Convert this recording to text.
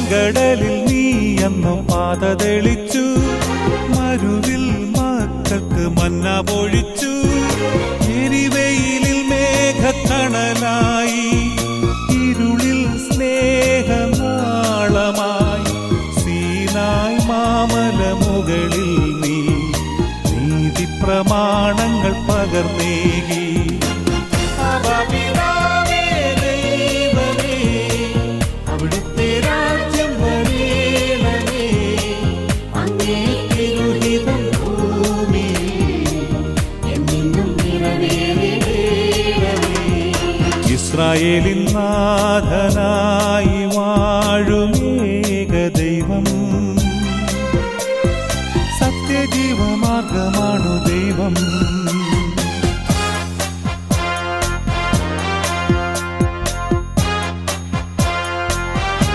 ചെങ്കടലിൽ നീ അന്നു പാത തെളിച്ചു, മരുവിൽ മക്കൾക്ക് മന്ന പൊഴിച്ചു. എരിവെയിലിൽ മേഘക്കണലായി, ഇരുളിൽ സ്നേഹനാളമായി. സീനായ് മാമല മുകളിൽ നീ നീതി പ്രമാണങ്ങൾ പകർന്നേകി. അവിടുത്തെ രാജ്യം വരേണമേ, അങ്ങേ തിരുഹിതം ഭൂമിയിൽ എന്നും നിറവേറേണമേ. ഇസ്രായേലിൻ നാഥനാ